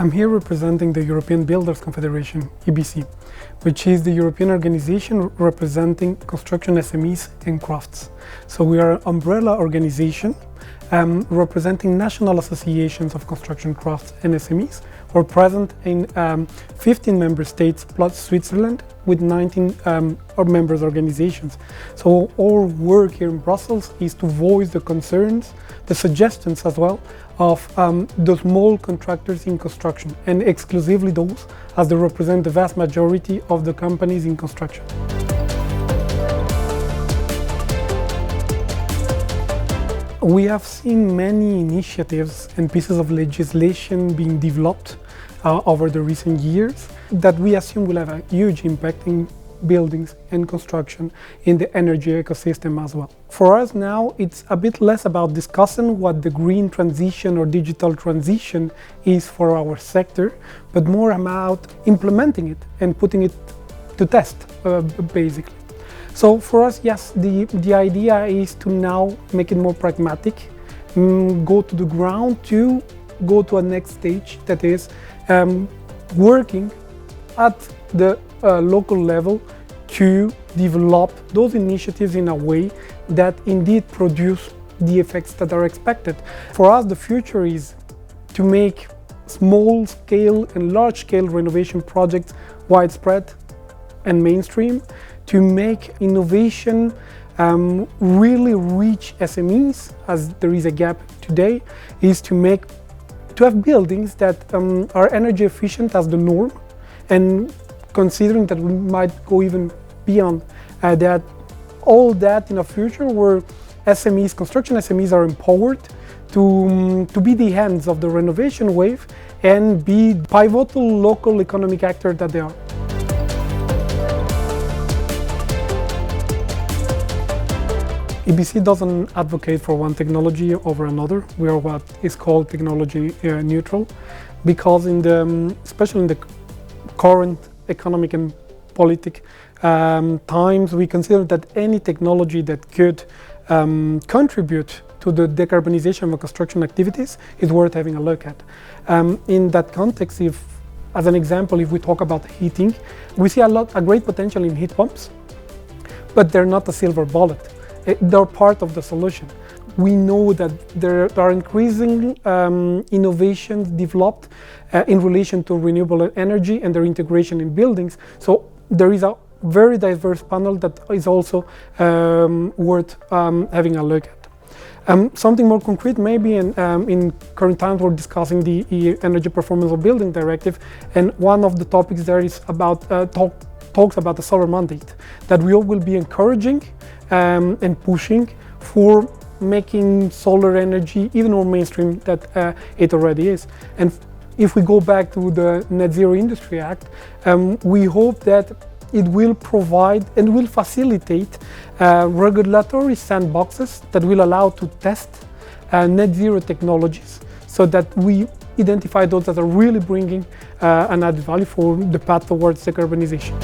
I'm here representing the European Builders Confederation, EBC, which is the European organization representing construction SMEs and crafts. So we are an umbrella organization representing national associations of construction crafts and SMEs. We're present in 15 member states plus Switzerland with 19 members organizations. So our work here in Brussels is to voice the concerns, the suggestions as well of the small contractors in construction, and exclusively those, as they represent the vast majority of the companies in construction. We have seen many initiatives and pieces of legislation being developed over the recent years that we assume will have a huge impact in buildings and construction in the energy ecosystem as well. For us now, it's a bit less about discussing what the green transition or digital transition is for our sector, but more about implementing it and putting it to test, basically. So for us, yes, the idea is to now make it more pragmatic, go to the ground, to go to a next stage that is working at the local level to develop those initiatives in a way that indeed produce the effects that are expected. For us, the future is to make small-scale and large-scale renovation projects widespread and mainstream, to make innovation really reach SMEs, as there is a gap today, is to have buildings that are energy efficient as the norm, and considering that we might go even beyond that, all that in a future where SMEs, construction SMEs are empowered to be the hands of the renovation wave and be pivotal local economic actor that they are. EBC doesn't advocate for one technology over another. We are what is called technology neutral, because especially in the current economic and politic times, we consider that any technology that could contribute to the decarbonization of construction activities is worth having a look at. In that context, as an example, if we talk about heating, we see a great potential in heat pumps, but they're not a silver bullet. They're part of the solution. We know that there are increasing innovations developed in relation to renewable energy and their integration in buildings. So there is a very diverse panel that is also worth having a look at. Something more concrete, maybe in current times we're discussing the Energy Performance of Building Directive, and one of the topics there is about talks about the solar mandate, that we all will be encouraging and pushing for making solar energy even more mainstream that it already is. And if we go back to the Net Zero Industry Act, we hope that it will provide and will facilitate regulatory sandboxes that will allow to test net zero technologies, so that we identify those that are really bringing an added value for the path towards decarbonization.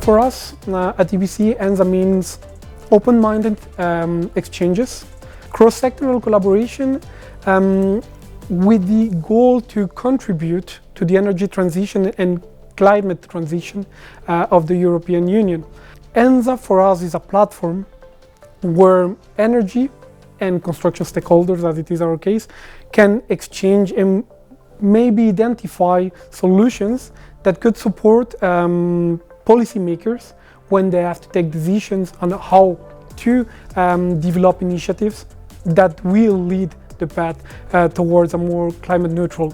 For us at EBC, ENZA means open-minded exchanges, cross-sectoral collaboration with the goal to contribute to the energy transition and climate transition of the European Union. ENZA for us is a platform where energy and construction stakeholders, as it is our case, can exchange and maybe identify solutions that could support policymakers when they have to take decisions on how to develop initiatives that will lead the path towards a more climate neutral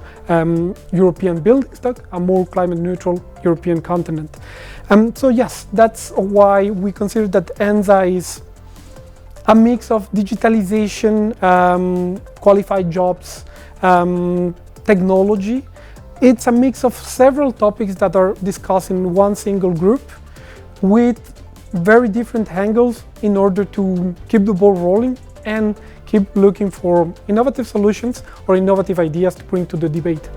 European building stock, a more climate neutral European continent. So yes, that's why we consider that ENZA is a mix of digitalization, qualified jobs, technology. It's a mix of several topics that are discussed in one single group with very different angles in order to keep the ball rolling and keep looking for innovative solutions or innovative ideas to bring to the debate.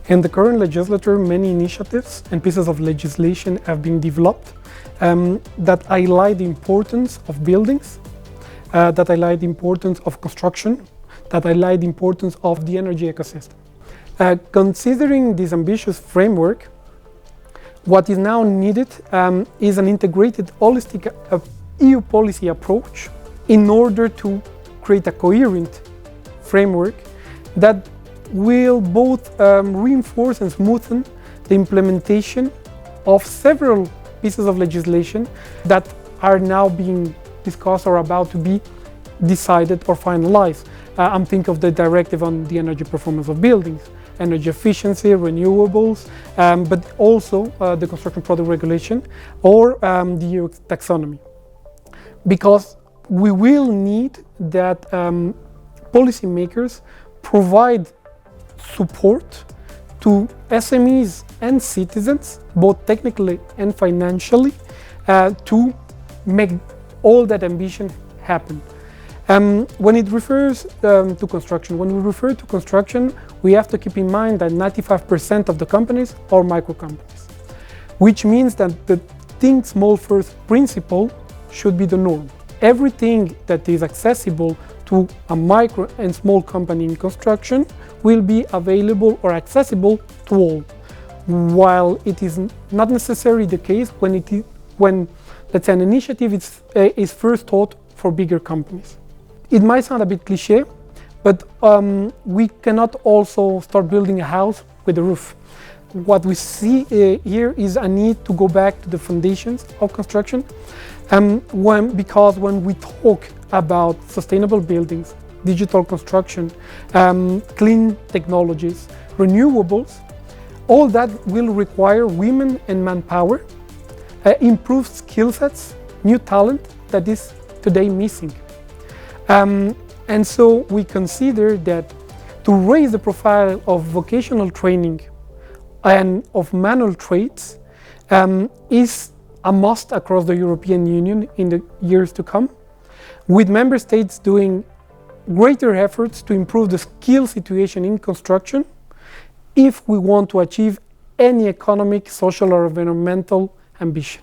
In the current legislature, many initiatives and pieces of legislation have been developed that highlight the importance of buildings, that highlight the importance of construction, that highlight the importance of the energy ecosystem. Considering this ambitious framework, what is now needed is an integrated, holistic EU policy approach in order to create a coherent framework that will both reinforce and smoothen the implementation of several pieces of legislation that are now being discussed or about to be decided or finalized. I'm thinking of the directive on the energy performance of buildings, energy efficiency, renewables, but also the construction product regulation or the EU taxonomy. Because we will need that policymakers provide support to SMEs and citizens, both technically and financially, to make all that ambition happen. When it refers to construction, when we refer to construction, we have to keep in mind that 95% of the companies are micro companies, which means that the think small first principle should be the norm. Everything that is accessible to a micro and small company in construction will be available or accessible to all, while it is not necessarily the case when let's say an initiative is first thought for bigger companies. It might sound a bit cliché, but we cannot also start building a house with a roof. What we see here is a need to go back to the foundations of construction, because when we talk about sustainable buildings, digital construction, clean technologies, renewables, all that will require women and manpower, improved skill sets, new talent that is today missing. And so we consider that to raise the profile of vocational training and of manual trades is a must across the European Union in the years to come, with member states doing greater efforts to improve the skill situation in construction if we want to achieve any economic, social or environmental ambition.